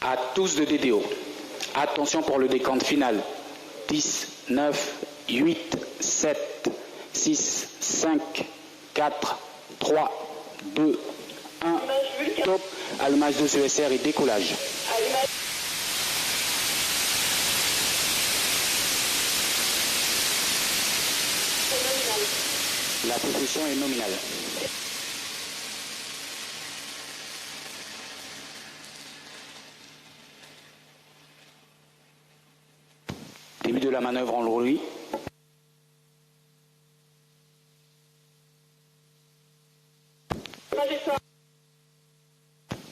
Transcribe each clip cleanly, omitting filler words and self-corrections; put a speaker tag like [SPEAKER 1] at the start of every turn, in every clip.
[SPEAKER 1] À tous de DDO. Attention pour le décompte final. 10, 9, 8, 7, 6, 5, 4, 3, 2, 1. Top. Allumage 2 ESR et décollage. La propulsion est nominale. Début de la manœuvre en roulis.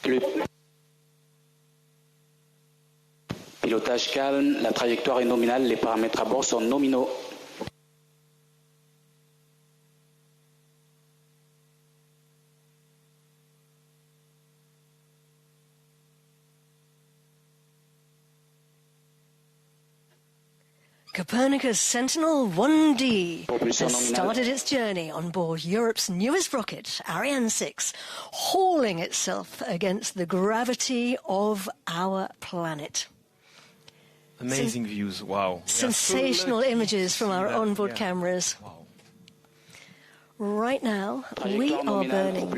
[SPEAKER 1] Le pilotage calme, la trajectoire est nominale, les paramètres à bord sont nominaux.
[SPEAKER 2] Copernicus Sentinel-1D has started its journey on board Europe's newest rocket, Ariane 6, hauling itself against the gravity of our planet.
[SPEAKER 3] Amazing views, wow.
[SPEAKER 2] Sensational images from our onboard cameras.
[SPEAKER 3] Wow.
[SPEAKER 2] Right now, we are burning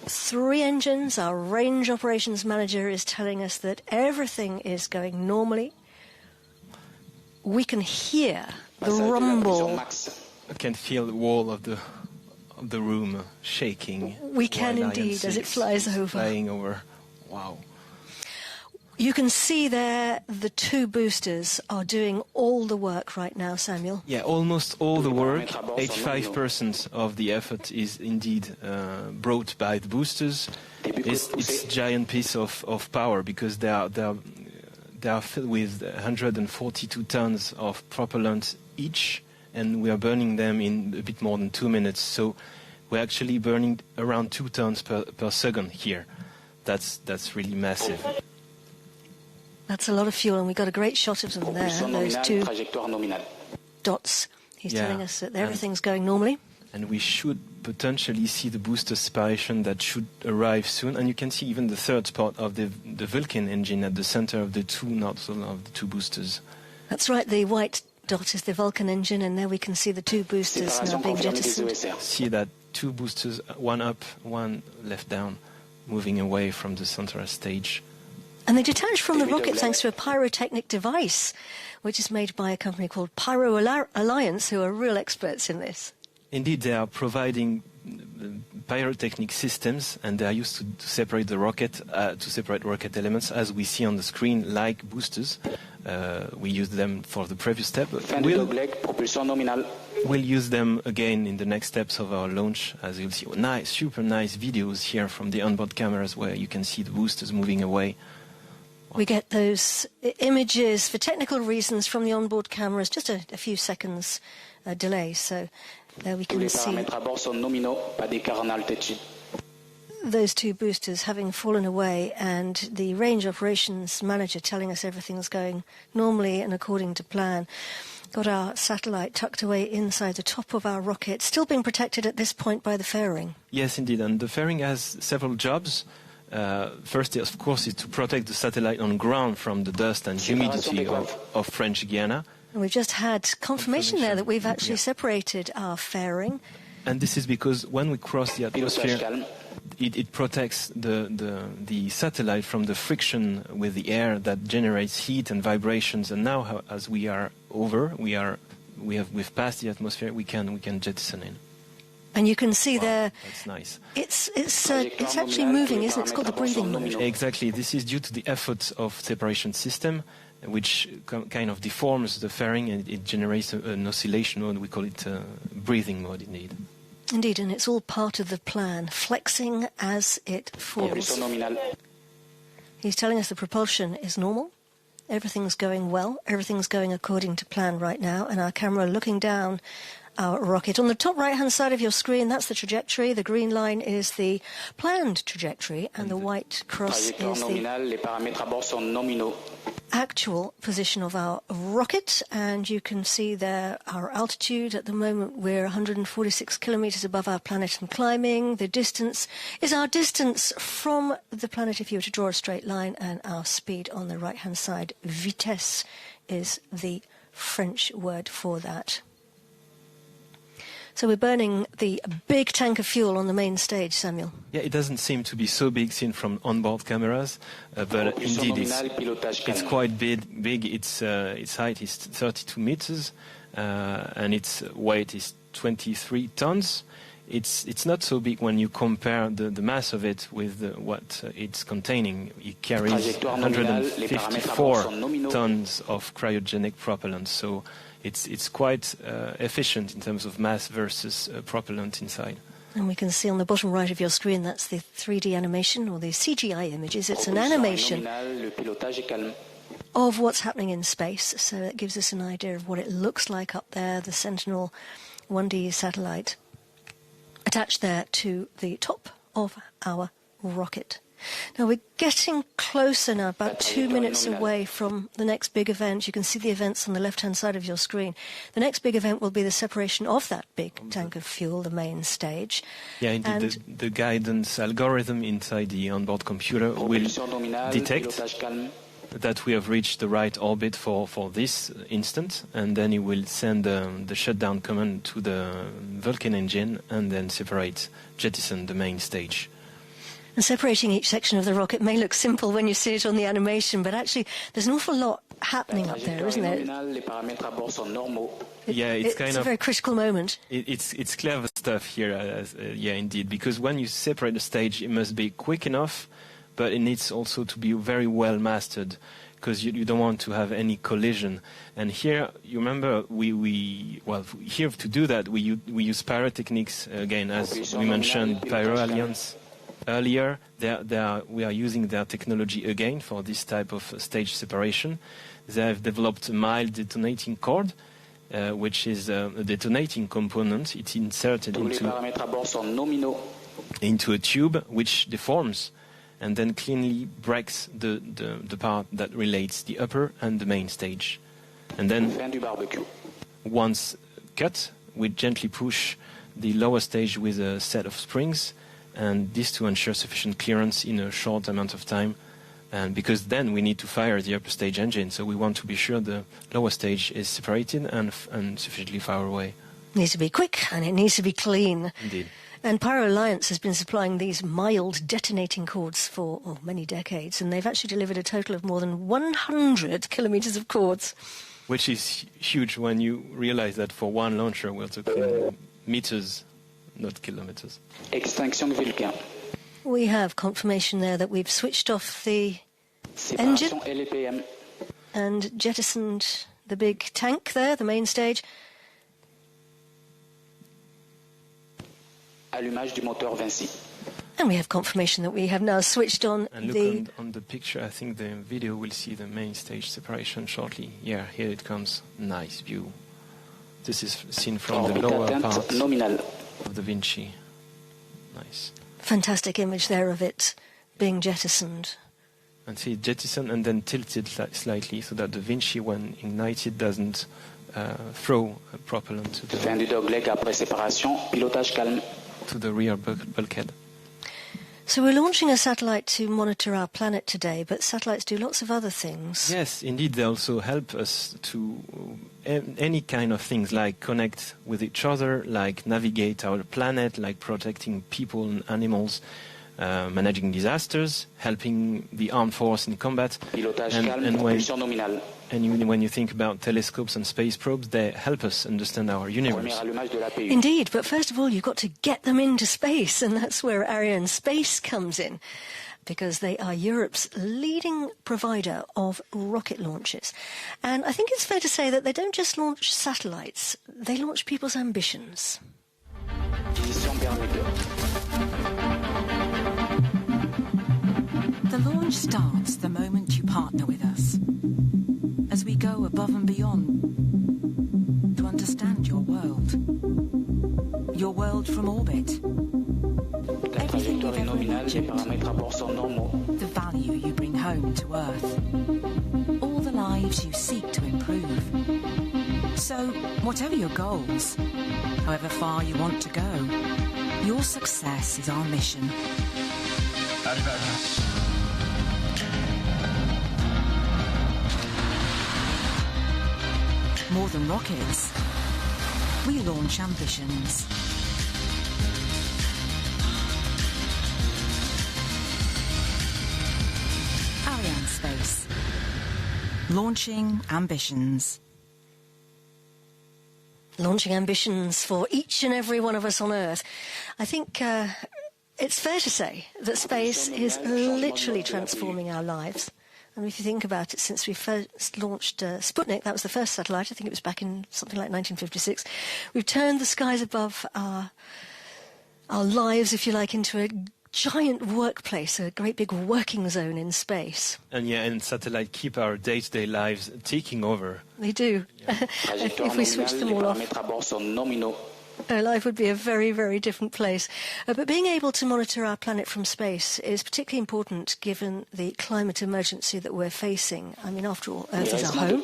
[SPEAKER 2] 3 engines. Our range operations manager is telling us that everything is going normally. We can hear the rumble.
[SPEAKER 3] I can feel the wall of the room shaking.
[SPEAKER 2] We can indeed, as it flies over.
[SPEAKER 3] Flying over. Wow.
[SPEAKER 2] You can see there the 2 boosters are doing all the work right now, Samuel.
[SPEAKER 3] Yeah, almost all the work. 85% of the effort is indeed brought by the boosters. It's a giant piece of power because they are filled with 142 tons of propellant each, and we are burning them in a bit more than 2 minutes. So we're actually burning around 2 tons per second here. That's really massive.
[SPEAKER 2] That's a lot of fuel, and we got a great shot of them there, those 2 dots. He's telling us that everything's going normally.
[SPEAKER 3] And we should potentially see the booster separation that should arrive soon. And you can see even the 3rd spot of the Vulcan engine at the center of the 2 nozzle of the 2 boosters.
[SPEAKER 2] That's right, the white dot is the Vulcan engine, and there we can see the 2 boosters now being jettisoned.
[SPEAKER 3] See that 2 boosters, 1 up, 1 left down, moving away from the center stage.
[SPEAKER 2] And they detach from the rocket thanks to a pyrotechnic device, which is made by a company called Pyro Alliance, who are real experts in this.
[SPEAKER 3] Indeed, they are providing pyrotechnic systems, and they are used to separate the rocket, to separate rocket elements, as we see on the screen, like boosters. We used them for the previous step. We'll use them again in the next steps of our launch, as you'll see. Nice, super nice videos here from the onboard cameras where you can see the boosters moving away.
[SPEAKER 2] We get those images for technical reasons from the onboard cameras, just a few seconds delay. So there we can see those 2 boosters having fallen away, and the range operations manager telling us everything's going normally and according to plan. Got our satellite tucked away inside the top of our rocket, still being protected at this point by the fairing.
[SPEAKER 3] Yes, indeed, and the fairing has several jobs. First, of course, is to protect the satellite on ground from the dust and humidity of French Guiana.
[SPEAKER 2] And we've just had confirmation there that we've actually separated our fairing.
[SPEAKER 3] And this is because when we cross the atmosphere, it protects the satellite from the friction with the air that generates heat and vibrations. And now, as we are over, we've passed the atmosphere, we can jettison in.
[SPEAKER 2] And you can see there,
[SPEAKER 3] that's nice.
[SPEAKER 2] It's actually moving, isn't it? It's called the breathing mode.
[SPEAKER 3] Exactly. This is due to the efforts of separation system, which kind of deforms the fairing, and it generates an oscillation mode. We call it breathing mode, indeed.
[SPEAKER 2] Indeed, and it's all part of the plan, flexing as it falls. He's telling us the propulsion is normal. Everything's going well. Everything's going according to plan right now. And our camera looking down our rocket. On the top right-hand side of your screen, that's the trajectory. The green line is the planned trajectory, and the white cross is the actual position of our rocket. And you can see there our altitude. At the moment, we're 146 kilometers above our planet and climbing. The distance is our distance from the planet if you were to draw a straight line, and our speed on the right-hand side. Vitesse is the French word for that. So we're burning the big tank of fuel on the main stage, Samuel.
[SPEAKER 3] Yeah, it doesn't seem to be so big seen from onboard cameras, but indeed it's quite big. Its height is 32 meters, and its weight is 23 tons. It's not so big when you compare the mass of it with what it's containing. It carries 154 tons of cryogenic propellant, so it's quite efficient in terms of mass versus propellant inside.
[SPEAKER 2] And we can see on the bottom right of your screen, that's the 3D animation or the CGI images. It's an animation of what's happening in space, so it gives us an idea of what it looks like up there, the Sentinel-1D satellite attached there to the top of our rocket. Now we're getting closer now, about 2 minutes away from the next big event. You can see the events on the left-hand side of your screen. The next big event will be the separation of that big tank of fuel, the main stage.
[SPEAKER 3] Yeah, indeed, the guidance algorithm inside the onboard computer will detect that we have reached the right orbit for this instant, and then it will send the shutdown command to the Vulcan engine and then jettison the main stage.
[SPEAKER 2] And separating each section of the rocket may look simple when you see it on the animation, but actually there's an awful lot happening up there, isn't there? It's a very critical moment.
[SPEAKER 3] It's clever stuff here, indeed, because when you separate the stage, it must be quick enough, but it needs also to be very well mastered, because you don't want to have any collision. And here, you remember, here to do that, we use pyrotechnics again, as we mentioned, Pyro Alliance earlier. We are using their technology again for this type of stage separation. They have developed a mild detonating cord, which is a detonating component. It's inserted into a tube, which deforms and then cleanly breaks the part that relates the upper and the main stage. And then, once cut, we gently push the lower stage with a set of springs, and this to ensure sufficient clearance in a short amount of time. And because then we need to fire the upper stage engine, so we want to be sure the lower stage is separated and sufficiently far away.
[SPEAKER 2] It needs to be quick and it needs to be clean.
[SPEAKER 3] Indeed.
[SPEAKER 2] And Pyro Alliance has been supplying these mild detonating cords for many decades, and they've actually delivered a total of more than 100 kilometers of cords.
[SPEAKER 3] Which is huge when you realize that for one launcher we're talking meters, not kilometers.
[SPEAKER 1] Extinction Vulcain.
[SPEAKER 2] We have confirmation there that we've switched off the engine and jettisoned the big tank there, the main stage.
[SPEAKER 1] Allumage du moteur Vinci.
[SPEAKER 2] And we have confirmation that we have now switched on
[SPEAKER 3] and look on the picture. I think the video will see the main stage separation shortly. Yeah, here it comes. Nice view. This is seen from the lower part of the Vinci. Nice.
[SPEAKER 2] Fantastic image there of it being jettisoned.
[SPEAKER 3] And see, jettisoned and then tilted slightly so that the Vinci, when ignited, doesn't throw a propellant to the rear bulkhead.
[SPEAKER 2] So we're launching a satellite to monitor our planet today, but satellites do lots of other things.
[SPEAKER 3] Yes, indeed, they also help us to any kind of things, like connect with each other, like navigate our planet, like protecting people and animals, managing disasters, helping the armed force in combat. And when you think about telescopes and space probes, they help us understand our universe.
[SPEAKER 2] Indeed, but first of all, you've got to get them into space, and that's where Ariane Space comes in, because they are Europe's leading provider of rocket launches. And I think it's fair to say that they don't just launch satellites, they launch people's ambitions.
[SPEAKER 4] The launch starts the moment you partner with us, as we go above and beyond to understand your world. viewed from orbit. Everything you've ever imagined. The value you bring home to Earth. All the lives you seek to improve. So, whatever your goals, however far you want to go, your success is our mission. More than rockets, we launch ambitions. Ariane Space. Launching ambitions.
[SPEAKER 2] Launching ambitions for each and every one of us on Earth. I think it's fair to say that space is literally transforming our lives. And if you think about it, since we first launched Sputnik, that was the first satellite, I think it was back in something like 1956, we've turned the skies above our lives, if you like, into a giant workplace, a great big working zone in space.
[SPEAKER 3] And satellites keep our day-to-day lives ticking over.
[SPEAKER 2] They do. Yeah. If we switch them all off, our life would be a very, very different place. But being able to monitor our planet from space is particularly important given the climate emergency that we're facing. I mean, after all, Earth is our home.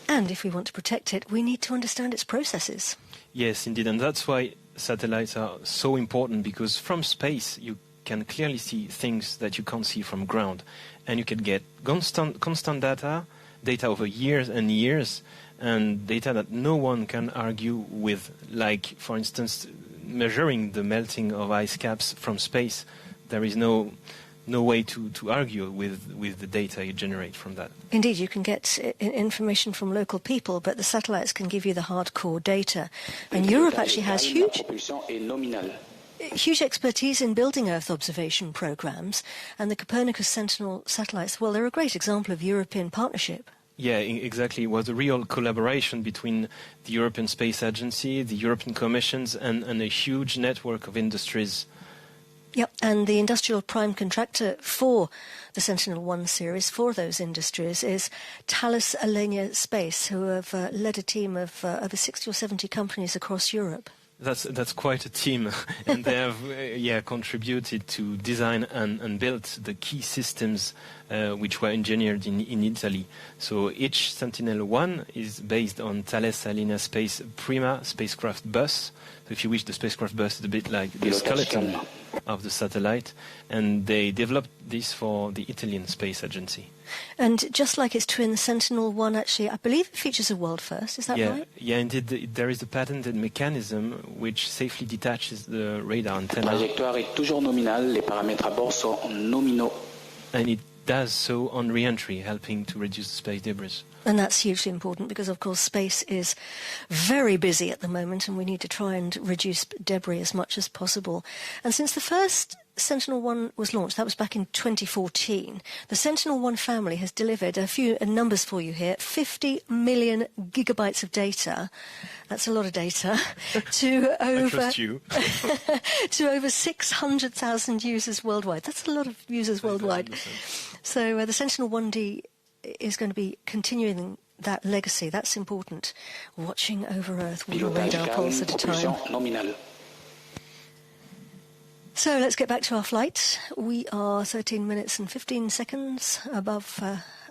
[SPEAKER 2] And if we want to protect it, we need to understand its processes.
[SPEAKER 3] Yes, indeed. And that's why satellites are so important, because from space you can clearly see things that you can't see from ground. And you can get constant data over years and years, and data that no one can argue with, like, for instance, measuring the melting of ice caps from space. There is no way to argue with the data you generate from that.
[SPEAKER 2] Indeed, you can get information from local people, but the satellites can give you the hardcore data. And Europe actually has huge expertise in building Earth observation programs, and the Copernicus Sentinel satellites, well, they're a great example of European partnership.
[SPEAKER 3] Yeah, exactly. It was a real collaboration between the European Space Agency, the European Commissions, and a huge network of industries.
[SPEAKER 2] Yep, and the industrial prime contractor for the Sentinel-1 series, for those industries, is Thales Alenia Space, who have led a team of over 60 or 70 companies across Europe.
[SPEAKER 3] That's quite a team, and they have contributed to design and build the key systems which were engineered in Italy. So each Sentinel-1 is based on Thales Alenia Space Prima spacecraft bus. So if you wish, the spacecraft bus is a bit like the skeleton of the satellite, and they developed this for the Italian Space Agency.
[SPEAKER 2] And just like its twin, Sentinel-1, actually, I believe it features a world first, is that right?
[SPEAKER 3] Yeah, indeed. There is a patented mechanism which safely detaches the radar antenna.
[SPEAKER 1] La trajectoire est toujours nominale, les paramètres à bord sont nominaux.
[SPEAKER 3] And it does so on re-entry, helping to reduce space debris.
[SPEAKER 2] And that's hugely important because, of course, space is very busy at the moment, and we need to try and reduce debris as much as possible. And since the first Sentinel-1 was launched, that was back in 2014, the Sentinel-1 family has delivered a few numbers for you here: 50 million gigabytes of data. That's a lot of data. To over to over 600,000 users worldwide. That's a lot of users worldwide. So the Sentinel-1D is going to be continuing that legacy. That's important. Watching over Earth with a radar pulse at a time. So let's get back to our flight. We are 13 minutes and 15 seconds above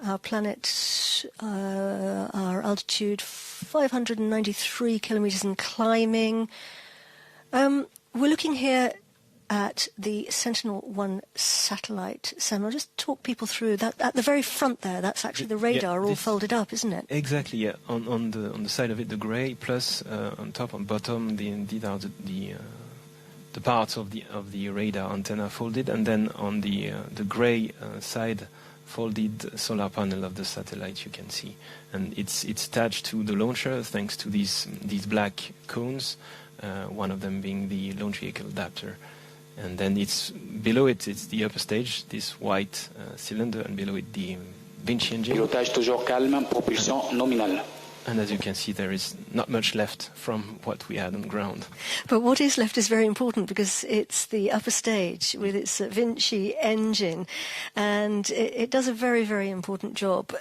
[SPEAKER 2] our planet, our altitude 593 kilometers and climbing. We're looking here at the Sentinel-1 satellite. Sam, I'll just talk people through that. At the very front there, that's actually the radar all folded up, isn't it?
[SPEAKER 3] Exactly, yeah. On the side of it, the grey, plus on top and bottom, indeed are the parts of the radar antenna folded, and then on the grey side, folded solar panel of the satellite you can see, and it's attached to the launcher thanks to these black cones, one of them being the launch vehicle adapter. And then it's below it's the upper stage, this white cylinder, and below it the Vinci engine.
[SPEAKER 1] Pilotage toujours calme, propulsion nominale.
[SPEAKER 3] And as you can see, there is not much left from what we had on ground.
[SPEAKER 2] But what is left is very important because it's the upper stage with its Vinci engine, and it does a very, very important job.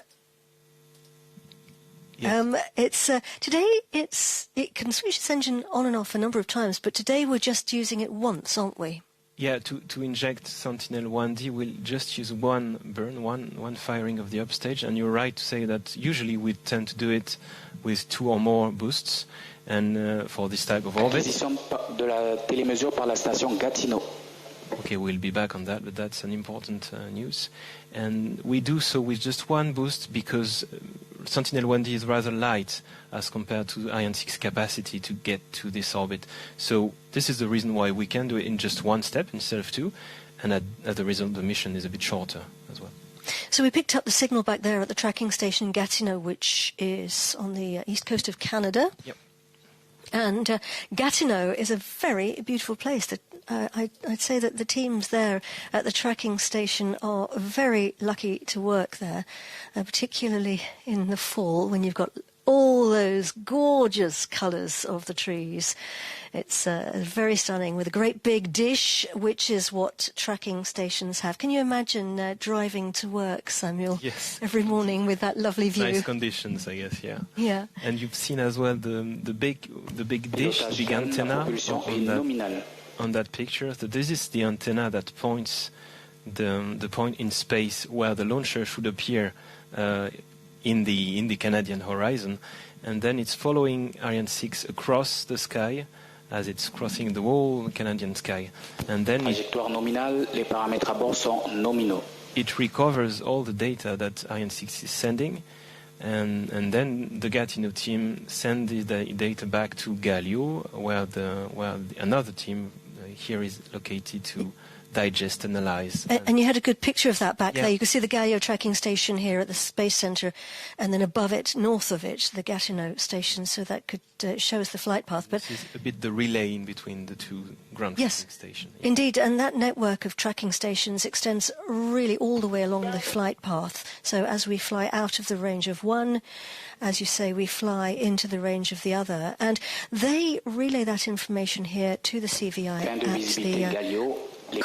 [SPEAKER 2] Yes. Today it can switch its engine on and off a number of times, but today we're just using it once, aren't we?
[SPEAKER 3] Yeah, to inject Sentinel-1D, we'll just use one burn, one firing of the upstage, and you're right to say that usually we tend to do it with 2 or more boosts, and for this type of orbit.
[SPEAKER 1] De la télémesure par la station Gatineau.
[SPEAKER 3] Okay, we'll be back on that, but that's an important news. And we do so with just one boost because Sentinel-1D is rather light as compared to Ariane 6 capacity to get to this orbit. So this is the reason why we can do it in just one step instead of 2, and as a result the mission is a bit shorter as well.
[SPEAKER 2] So we picked up the signal back there at the tracking station Gatineau, which is on the east coast of Canada.
[SPEAKER 3] Yep.
[SPEAKER 2] And Gatineau is a very beautiful place. I'd say that the teams there at the tracking station are very lucky to work there, particularly in the fall when you've got all those gorgeous colours of the trees. It's very stunning with a great big dish, which is what tracking stations have. Can you imagine driving to work, Samuel?
[SPEAKER 3] Yes.
[SPEAKER 2] Every morning with that lovely view.
[SPEAKER 3] Nice conditions, I guess. Yeah.
[SPEAKER 2] Yeah.
[SPEAKER 3] And you've seen as well the big dish, the big antenna on that picture. So this is the antenna that points the point in space where the launcher should appear in the Canadian horizon, and then it's following Ariane 6 across the sky as it's crossing the whole Canadian sky, and then it recovers all the data that Ariane 6 is sending, and then the Gatineau team send the data back to Galio, where another team here is located to digest, analyze.
[SPEAKER 2] And you had a good picture of that back there. You can see the Galio tracking station here at the Space Centre, and then above it, north of it, the Gatineau station, so that could show us the flight path. But
[SPEAKER 3] this is a bit the relay in between the two ground tracking stations.
[SPEAKER 2] Yes, indeed, and that network of tracking stations extends really all the way along the flight path. So as we fly out of the range of one, as you say, we fly into the range of the other, and they relay that information here to the CVI at the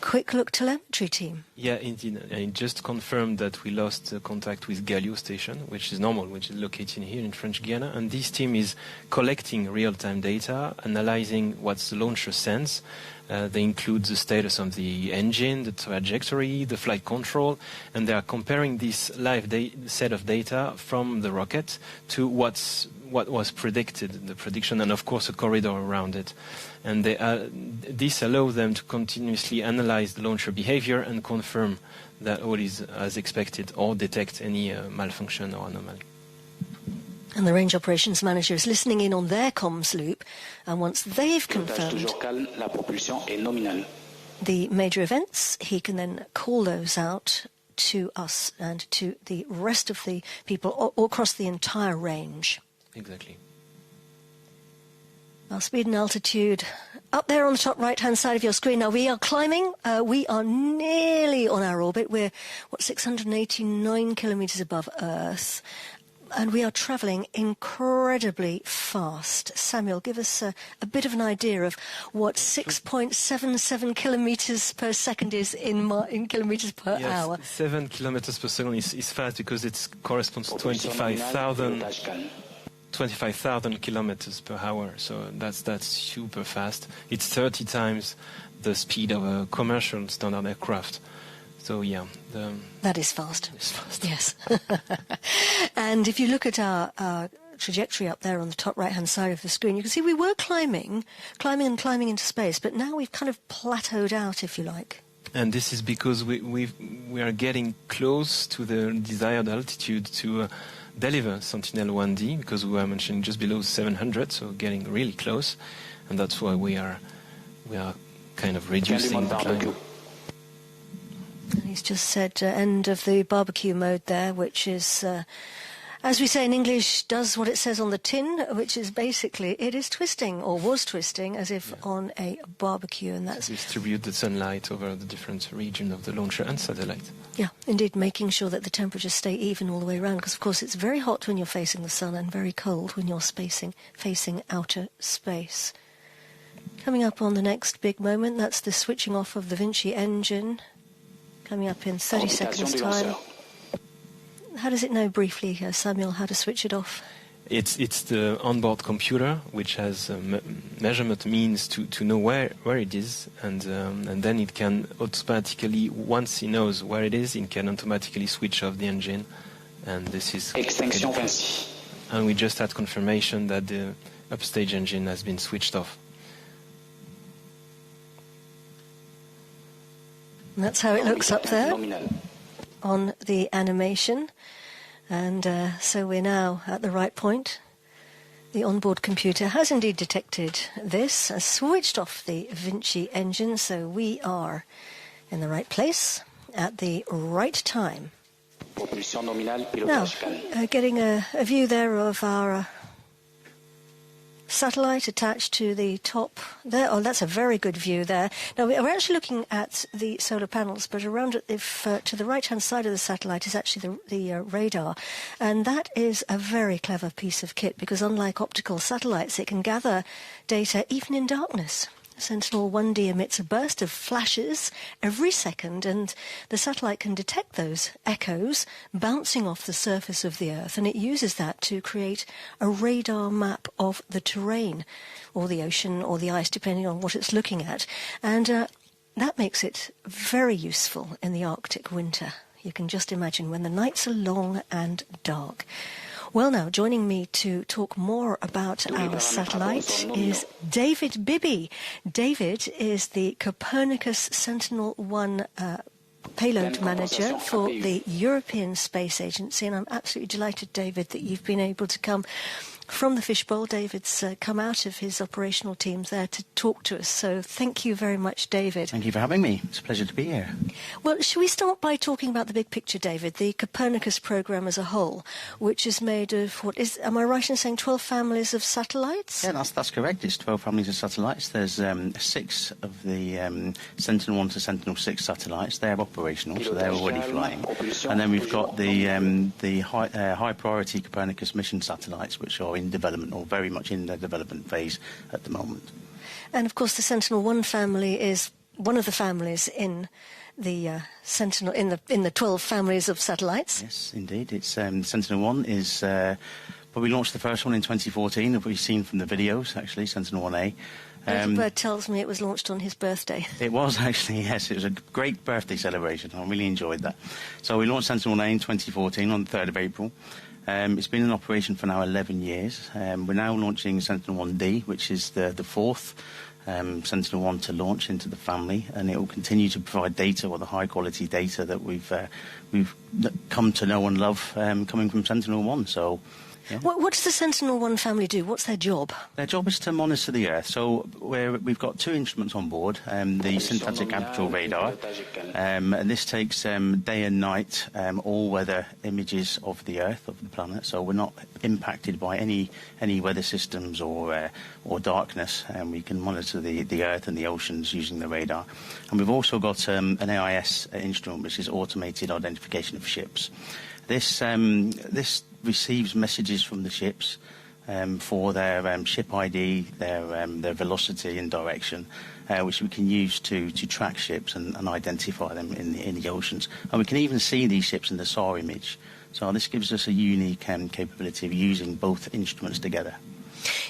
[SPEAKER 2] quick look telemetry team.
[SPEAKER 3] Yeah, indeed. And it just confirmed that we lost contact with Galio station, which is normal, which is located here in French Guiana. And this team is collecting real-time data, analyzing what the launcher sends. They include the status of the engine, the trajectory, the flight control, and they are comparing this live set of data from the rocket to what was predicted, the prediction, and of course a corridor around it. And this allows them to continuously analyze the launcher behavior and confirm that all is as expected or detect any malfunction or anomaly.
[SPEAKER 2] And the range operations manager is listening in on their comms loop, and once they've confirmed the major events, he can then call those out to us and to the rest of the people all across the entire range.
[SPEAKER 3] Exactly.
[SPEAKER 2] Our speed and altitude up there on the top right-hand side of your screen. Now we are climbing. We are nearly on our orbit. We're, 689 kilometres above Earth. And we are travelling incredibly fast. Samuel, give us a bit of an idea of what 6.77 kilometres per second is in kilometres per hour.
[SPEAKER 3] 7 kilometres per second is fast because it corresponds to 25,000 kilometers per hour, so that's super fast. It's 30 times the speed of a commercial standard aircraft. So yeah,
[SPEAKER 2] that is fast.
[SPEAKER 3] It's fast.
[SPEAKER 2] Yes. And if you look at our trajectory up there on the top right-hand side of the screen, you can see we were climbing into space, but now we've kind of plateaued out, if you like.
[SPEAKER 3] And this is because we are getting close to the desired altitude to deliver Sentinel-1D, because we were mentioning just below 700, so getting really close, and that's why we are kind of reducing the climb.
[SPEAKER 2] He's just said end of the barbecue mode there, which is, as we say in English, does what it says on the tin, which is basically it is twisting, or was twisting, as if on a barbecue, and that's...
[SPEAKER 3] To distribute the sunlight over the different region of the launcher and satellite.
[SPEAKER 2] Yeah, indeed, making sure that the temperatures stay even all the way around, because of course it's very hot when you're facing the sun and very cold when you're facing outer space. Coming up on the next big moment, that's the switching off of the Vinci engine, coming up in 30 seconds' time. How does it know briefly, Samuel, how to switch it off?
[SPEAKER 3] It's the onboard computer which has measurement means to know where it is, and then it can automatically, once he knows where it is, it can automatically switch off the engine, and this is
[SPEAKER 1] Extinction Vinci.
[SPEAKER 3] And we just had confirmation that the upstage engine has been switched off.
[SPEAKER 2] And that's how it looks up there on the animation. And so we're now at the right point. The onboard computer has indeed detected this, has switched off the Vinci engine, so we are in the right place at the right time. Now, getting a view there of our satellite attached to the top there. Oh, that's a very good view there. Now, we're actually looking at the solar panels, but around it, to the right-hand side of the satellite is actually the radar. And that is a very clever piece of kit, because unlike optical satellites, it can gather data even in darkness. Sentinel-1D emits a burst of flashes every second, and the satellite can detect those echoes bouncing off the surface of the Earth, and it uses that to create a radar map of the terrain, or the ocean, or the ice, depending on what it's looking at. And that makes it very useful in the Arctic winter. You can just imagine when the nights are long and dark. Well, now, joining me to talk more about our satellite is David Bibby. David is the Copernicus Sentinel-1 payload manager for the European Space Agency, and I'm absolutely delighted, David, that you've been able to come from the fishbowl. David's come out of his operational teams there to talk to us, so thank you very much, David.
[SPEAKER 5] Thank you for having me. It's a pleasure to be here.
[SPEAKER 2] Well, shall we start by talking about the big picture, David, the Copernicus program as a whole, which is made of, am I right in saying 12 families of satellites?
[SPEAKER 5] Yeah, that's correct. It's 12 families of satellites. There's 6 of the Sentinel-1 to Sentinel-6 satellites. They're operational, so they're already flying. And then we've got the high priority Copernicus mission satellites, which are in development, or very much in their development phase at the moment.
[SPEAKER 2] And of course the Sentinel-1 family is one of the families in the Sentinel, in the 12 families of satellites.
[SPEAKER 5] Yes, indeed. It's Sentinel-1 is well, we launched the first one in 2014, as we've seen from the videos, actually, Sentinel-1A.
[SPEAKER 2] Little Bird tells me it was launched on his birthday.
[SPEAKER 5] It was actually, yes. It was a great birthday celebration. I really enjoyed that. So we launched Sentinel-1A in 2014 on the 3rd of April. It's been in operation for now 11 years. We're now launching Sentinel-1D, which is the 4th Sentinel-1 to launch into the family, and it will continue to provide data, or the high-quality data that we've come to know and love coming from Sentinel-1. So, yeah.
[SPEAKER 2] What does the Sentinel-1 family do? What's their job?
[SPEAKER 5] Their job is to monitor the Earth. So we've got 2 instruments on board, the syntactic aperture radar, and this takes day and night all-weather images of the Earth, of the planet, so we're not impacted by any weather systems or darkness, and we can monitor the Earth and the oceans using the radar. And we've also got an AIS instrument, which is automated identification of ships. This receives messages from the ships for their ship ID, their velocity and direction, which we can use to track ships and identify them in the oceans. And we can even see these ships in the SAR image. So this gives us a unique capability of using both instruments together.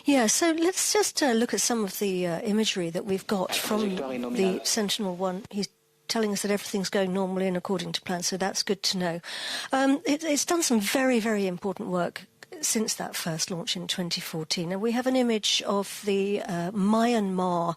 [SPEAKER 2] Yeah, so let's just look at some of the imagery that we've got from the Sentinel-1. He's telling us that everything's going normally and according to plan, so that's good to know. It's done some very, very important work since that first launch in 2014. And we have an image of the Myanmar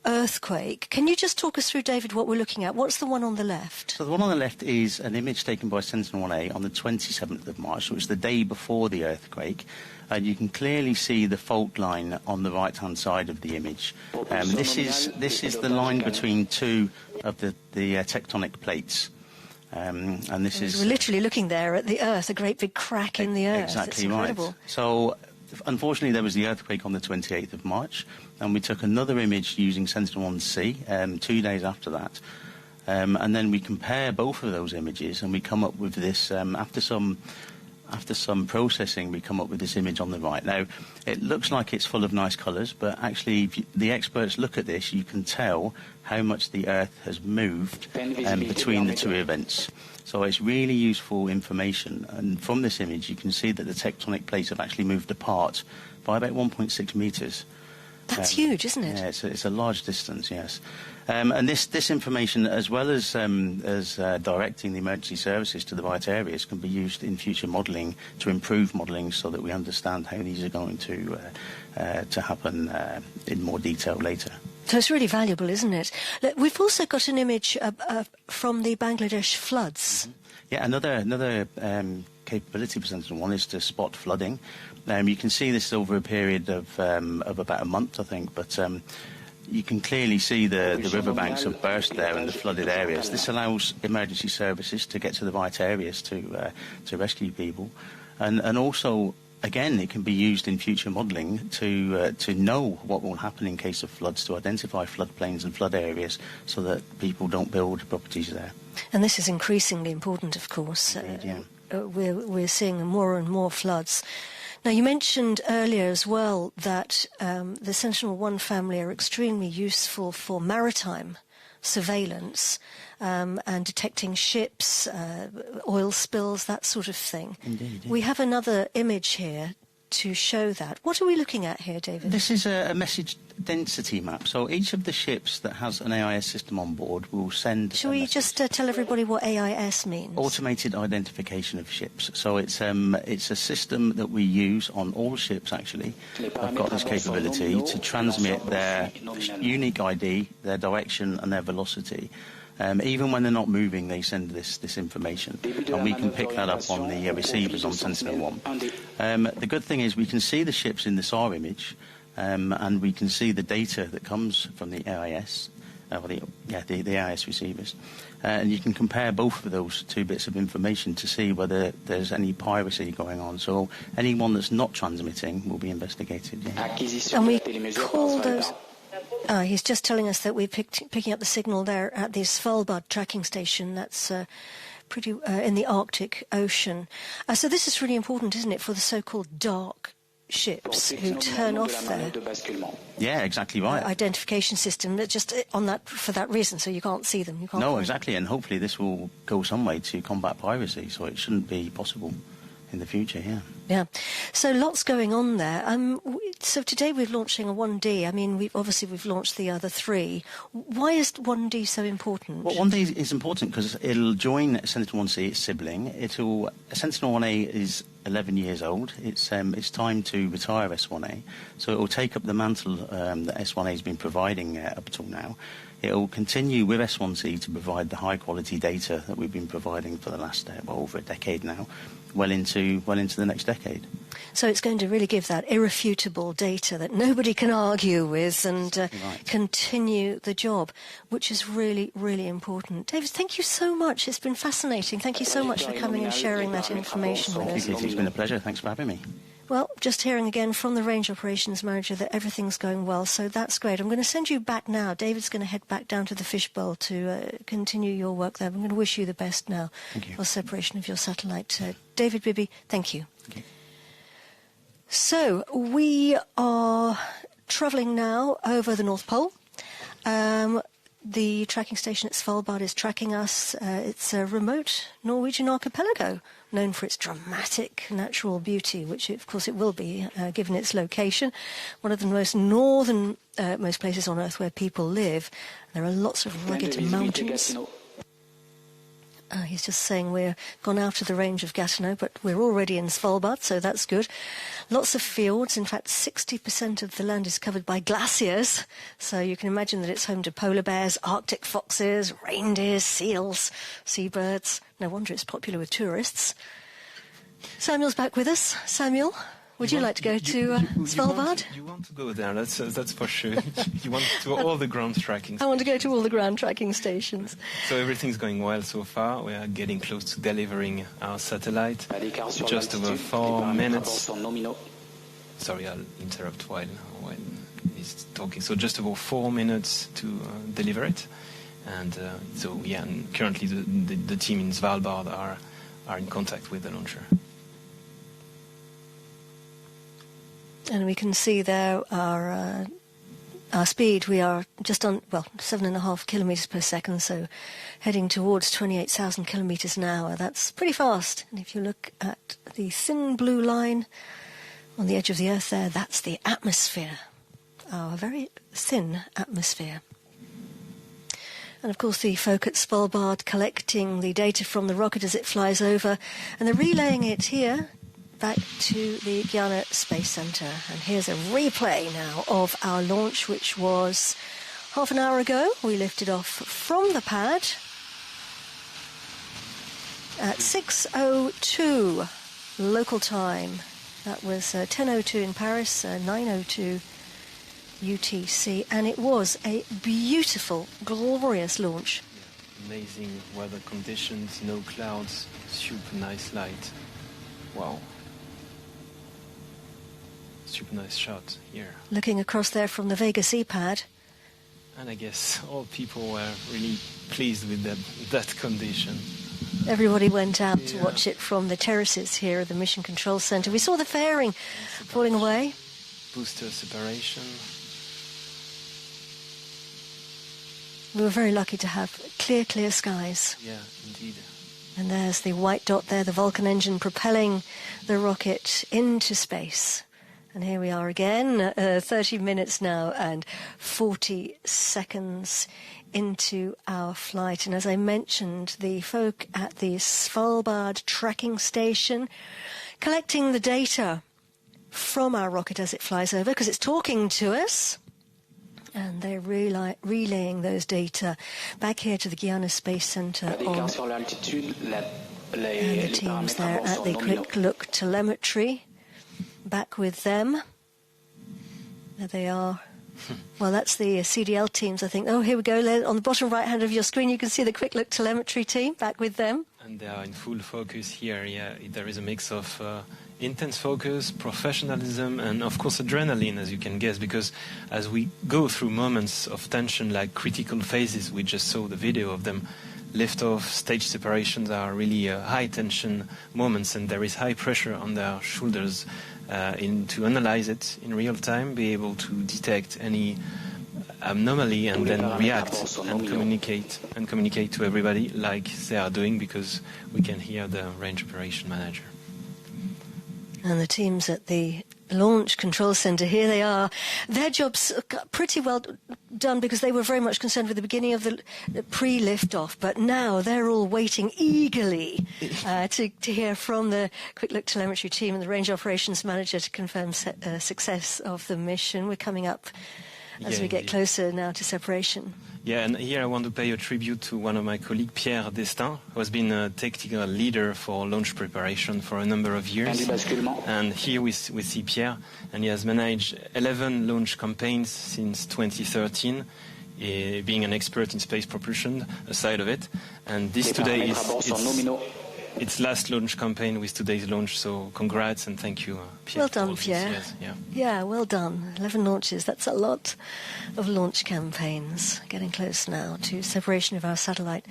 [SPEAKER 2] earthquake. Can you just talk us through, David, what we're looking at? What's the one on the left?
[SPEAKER 5] So the one on the left is an image taken by Sentinel-1A on the 27th of March, so it's the day before the earthquake. And you can clearly see the fault line on the right-hand side of the image. This is the line between 2 of the tectonic plates. And this is...
[SPEAKER 2] We're literally looking there at the Earth, a great big crack in the Earth.
[SPEAKER 5] Exactly,
[SPEAKER 2] it's incredible.
[SPEAKER 5] Right. So, unfortunately, there was the earthquake on the 28th of March, and we took another image using Sentinel-1C 2 days after that. And then we compare both of those images, and we come up with this, after some after some processing, we come up with this image on the right. Now, it looks like it's full of nice colours, but actually, if the experts look at this, you can tell how much the Earth has moved between the two events. So it's really useful information. And from this image, you can see that the tectonic plates have actually moved apart by about 1.6 metres.
[SPEAKER 2] That's huge, isn't it?
[SPEAKER 5] Yeah, it's a large distance, yes. And this information, as well as directing the emergency services to the right areas, can be used in future modelling to improve modelling so that we understand how these are going to happen in more detail later.
[SPEAKER 2] So it's really valuable, isn't it? Look, we've also got an image from the Bangladesh floods.
[SPEAKER 5] Mm-hmm. Yeah, another capability for Sentinel-1 is to spot flooding. You can see this over a period of about a month, I think, but you can clearly see the riverbanks have burst there in the flooded areas. This allows emergency services to get to the right areas to rescue people, and also, again, it can be used in future modelling to know what will happen in case of floods, to identify floodplains and flood areas so that people don't build properties there.
[SPEAKER 2] And this is increasingly important, of course.
[SPEAKER 5] Indeed, yeah.
[SPEAKER 2] We're seeing more and more floods. Now, you mentioned earlier as well that the Sentinel-1 family are extremely useful for maritime surveillance and detecting ships, oil spills, that sort of thing.
[SPEAKER 5] Indeed, yeah.
[SPEAKER 2] We have another image here to show that. What are we looking at here, David?
[SPEAKER 5] This is a message density map. So each of the ships that has an AIS system on board will send...
[SPEAKER 2] Shall we just tell everybody what AIS means?
[SPEAKER 5] Automated identification of ships. So it's a system that we use on all ships, actually. I've got this capability to transmit their unique ID, their direction and their velocity. Even when they're not moving, they send this information, and we can pick that up on the receivers on Sentinel-1. The good thing is we can see the ships in the SAR image, and we can see the data that comes from the AIS, the AIS receivers, and you can compare both of those two bits of information to see whether there's any piracy going on. So anyone that's not transmitting will be investigated. Yeah.
[SPEAKER 2] And we call those... he's just telling us that we're picking up the signal there at the Svalbard tracking station. That's pretty in the Arctic Ocean. So this is really important, isn't it, for the so-called dark ships who turn off their
[SPEAKER 5] exactly right.
[SPEAKER 2] Identification system. Just on that for that reason, so you can't see them. You can't.
[SPEAKER 5] No, exactly, and hopefully this will go some way to combat piracy. So it shouldn't be possible in the future. Yeah.
[SPEAKER 2] So lots going on there. So today we're launching a 1D. I mean, we've launched the other three. Why is 1D so important?
[SPEAKER 5] Well, 1D is important because it'll join Sentinel-1C, its sibling. Sentinel-1A is 11 years old. It's time to retire S1A. So it will take up the mantle that S1A has been providing up till now. It will continue with S1C to provide the high-quality data that we've been providing for the last over a decade now, well into the next decade.
[SPEAKER 2] So it's going to really give that irrefutable data that nobody can argue with and continue the job, which is really, really important. David, thank you so much. It's been fascinating. Thank you so much for coming and sharing that information with us.
[SPEAKER 5] It's been a pleasure. Thanks for having me.
[SPEAKER 2] Well, just hearing again from the Range Operations Manager that everything's going well, so that's great. I'm going to send you back now. David's going to head back down to the fishbowl to continue your work there. I'm going to wish you the best now for separation of your satellite. David Bibby, thank you.
[SPEAKER 5] Thank you.
[SPEAKER 2] So we are travelling now over the North Pole. The tracking station at Svalbard is tracking us. It's a remote Norwegian archipelago known for its dramatic natural beauty, which of course it will be given its location. One of the most northern most places on Earth where people live. There are lots of rugged mountains. He's just saying we're gone out of the range of Gatineau, but we're already in Svalbard, so that's good. Lots of fjords. In fact, 60% of the land is covered by glaciers. So you can imagine that it's home to polar bears, Arctic foxes, reindeers, seals, seabirds. No wonder it's popular with tourists. Samuel's back with us. Samuel, would you like to go to Svalbard?
[SPEAKER 3] You want to go there, that's for sure. You want to all the ground tracking stations.
[SPEAKER 2] I want to go to all the ground tracking stations.
[SPEAKER 3] So everything's going well so far. We are getting close to delivering our satellite. Just over 4 minutes. Sorry, I'll interrupt while he's talking. So just over 4 minutes to deliver it. And and currently the team in Svalbard are in contact with the launcher.
[SPEAKER 2] And we can see there our speed. We are just on, 7.5 kilometers per second, so heading towards 28,000 kilometers an hour. That's pretty fast. And if you look at the thin blue line on the edge of the Earth there, that's the atmosphere, our very thin atmosphere. And of course the folk at Svalbard collecting the data from the rocket as it flies over, and they're relaying it here back to the Guiana Space Center. And here's a replay now of our launch, which was half an hour ago. We lifted off from the pad at 6:02 local time. That was 10:02 in Paris, 9:02 UTC, and it was a beautiful, glorious launch.
[SPEAKER 3] Yeah, amazing weather conditions, no clouds, super nice light. Wow. Super nice shot here.
[SPEAKER 2] Looking across there from the Vega C pad.
[SPEAKER 3] And I guess all people were really pleased with that condition.
[SPEAKER 2] Everybody went out to watch it from the terraces here at the Mission Control Center. We saw the fairing falling away.
[SPEAKER 3] Booster separation.
[SPEAKER 2] We were very lucky to have clear skies.
[SPEAKER 3] Yeah, indeed.
[SPEAKER 2] And there's the white dot there, the Vulcan engine propelling the rocket into space. And here we are again, 30 minutes now and 40 seconds into our flight. And as I mentioned, the folk at the Svalbard tracking station collecting the data from our rocket as it flies over, because it's talking to us. And they're relaying those data back here to the Guiana Space Center. And the teams there at the Quick Look telemetry, back with them. There they are. Well, that's the CDL teams, I think. Oh, here we go. On the bottom right hand of your screen, you can see the Quick Look telemetry team, back with them.
[SPEAKER 3] And they are in full focus here. Yeah, there is a mix of intense focus, professionalism, and of course adrenaline, as you can guess, because as we go through moments of tension, like critical phases, we just saw the video of them, liftoff, stage separations are really high tension moments, and there is high pressure on their shoulders to analyze it in real time, be able to detect any anomaly and then react and communicate to everybody like they are doing, because we can hear the range operation manager.
[SPEAKER 2] And the teams at the Launch Control Center, here they are. Their job's pretty well done, because they were very much concerned with the beginning of the pre-liftoff, but now they're all waiting eagerly to hear from the Quick Look telemetry team and the range operations manager to confirm success of the mission. We're coming up as we get closer now to separation.
[SPEAKER 3] Yeah, and here I want to pay a tribute to one of my colleagues, Pierre Destin, who has been a tactical leader for launch preparation for a number of years. And here we see Pierre, and he has managed 11 launch campaigns since 2013, being an expert in space propulsion aside of it. And this today is its last launch campaign with today's launch, so congrats and thank you, Pierre.
[SPEAKER 2] Well done, Pierre. Yeah, well done. 11 launches, that's a lot of launch campaigns. Getting close now to separation of our satellite.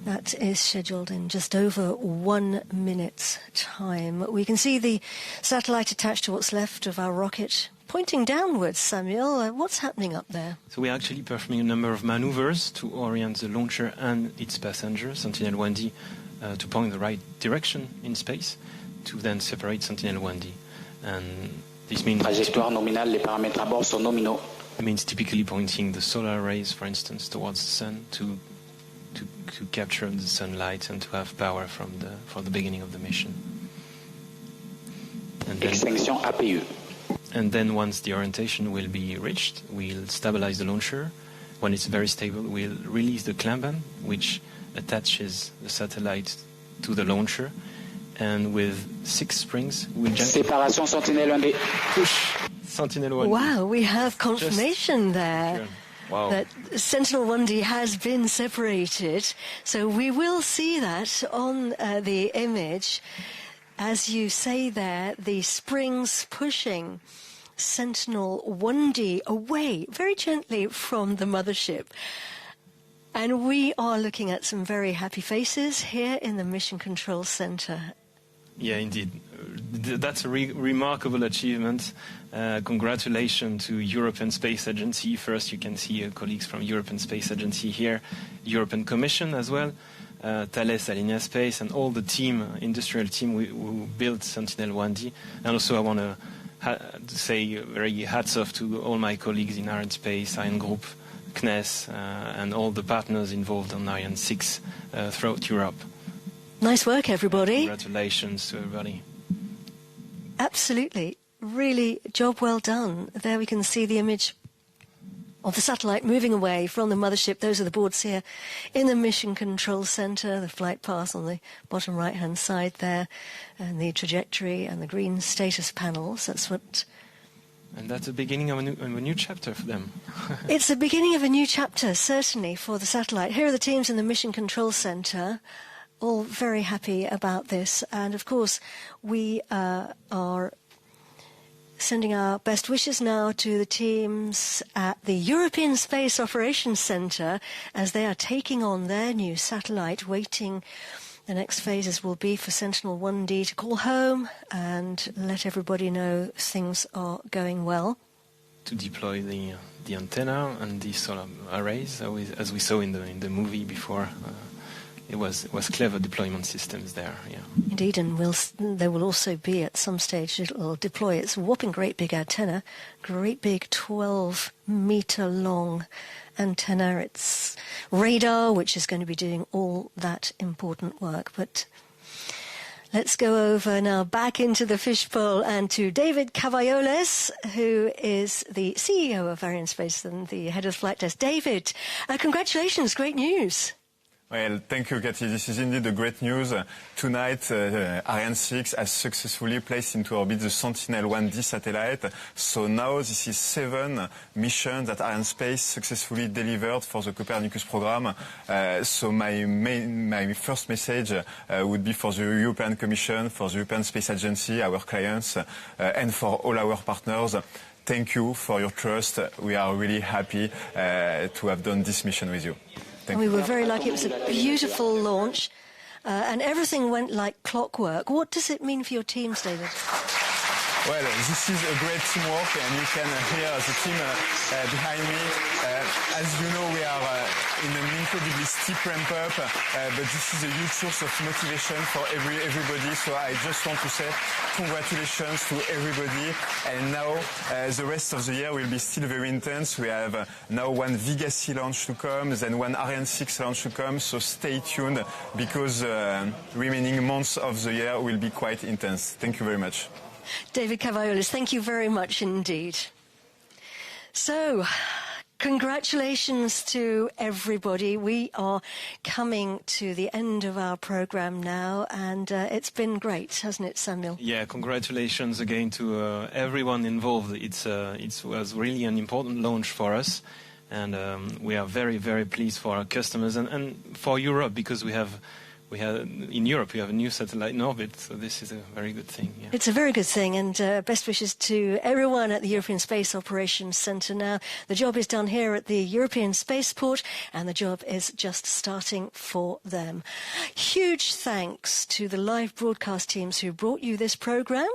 [SPEAKER 2] That is scheduled in just over 1 minute's time. We can see the satellite attached to what's left of our rocket pointing downwards. Samuel, what's happening up there?
[SPEAKER 3] So we're actually performing a number of maneuvers to orient the launcher and its passenger, Sentinel-1D, to point the right direction in space, to then separate Sentinel-1D. And this means typically pointing the solar rays, for instance, towards the sun to capture the sunlight and to have power for the beginning of the mission. And then once the orientation will be reached, we'll stabilize the launcher. When it's very stable, we'll release the clamp band, which attaches the satellite to the launcher, and with 6 springs we'll gently push Sentinel-1D.
[SPEAKER 2] Wow, we have confirmation there.
[SPEAKER 3] Wow.
[SPEAKER 2] That Sentinel-1D has been separated, so we will see that on the image. As you say there, the springs pushing Sentinel-1D away very gently from the mothership. And we are looking at some very happy faces here in the Mission Control Center.
[SPEAKER 3] Yeah, indeed. that's a remarkable achievement. Congratulations to European Space Agency. First, you can see colleagues from European Space Agency here, European Commission as well, Thales Alenia Space, and all the team, industrial team who built Sentinel-1D. And also I want to say very hats off to all my colleagues in Ariane Space, Ariane Group, CNES, and all the partners involved on Ariane 6 throughout Europe.
[SPEAKER 2] Nice work, everybody.
[SPEAKER 3] Congratulations to everybody.
[SPEAKER 2] Absolutely. Really, job well done. There we can see the image of the satellite moving away from the mothership. Those are the boards here in the Mission Control Center, the flight path on the bottom right-hand side there, and the trajectory and the green status panels. That's what...
[SPEAKER 3] And that's the beginning of a new chapter for them.
[SPEAKER 2] It's the beginning of a new chapter, certainly, for the satellite. Here are the teams in the Mission Control Center, all very happy about this. And, of course, we are sending our best wishes now to the teams at the European Space Operations Centre as they are taking on their new satellite, waiting. The next phases will be for Sentinel-1D to call home and let everybody know things are going well.
[SPEAKER 3] To deploy the antenna and the solar arrays, as we saw in the movie before. It was clever deployment systems there, yeah.
[SPEAKER 2] Indeed, and there will also be at some stage it will deploy its whopping great big antenna, great big 12-meter long antenna, its radar, which is going to be doing all that important work. But let's go over now back into the fishbowl and to David Cavalloles, who is the CEO of Ariane Space and the head of the flight desk. David, congratulations, great news.
[SPEAKER 6] Well, thank you, Cathy. This is indeed a great news. Tonight, Ariane 6 has successfully placed into orbit the Sentinel-1D satellite. So now this is 7 missions that Ariane Space successfully delivered for the Copernicus program. So my first message would be for the European Commission, for the European Space Agency, our clients, and for all our partners. Thank you for your trust. We are really happy to have done this mission with you.
[SPEAKER 2] And we were very lucky. It was a beautiful launch, and everything went like clockwork. What does it mean for your teams, David?
[SPEAKER 6] Well, this is a great teamwork, and you can hear the team behind me. As you know, we are in an incredibly steep ramp-up, but this is a huge source of motivation for everybody. So I just want to say congratulations to everybody. And now the rest of the year will be still very intense. We have now one Vega C launch to come, then one Ariane 6 launch to come. So stay tuned, because remaining months of the year will be quite intense. Thank you very much.
[SPEAKER 2] David Cavalloles, thank you very much indeed. So, congratulations to everybody. We are coming to the end of our program now, and it's been great, hasn't it, Samuel?
[SPEAKER 3] Yeah, congratulations again to everyone involved. It was really an important launch for us, and we are very, very pleased for our customers and for Europe, because in Europe we have a new satellite in orbit, so this is a very good thing. Yeah.
[SPEAKER 2] It's a very good thing, and best wishes to everyone at the European Space Operations Centre now. The job is done here at the European Spaceport, and the job is just starting for them. Huge thanks to the live broadcast teams who brought you this programme.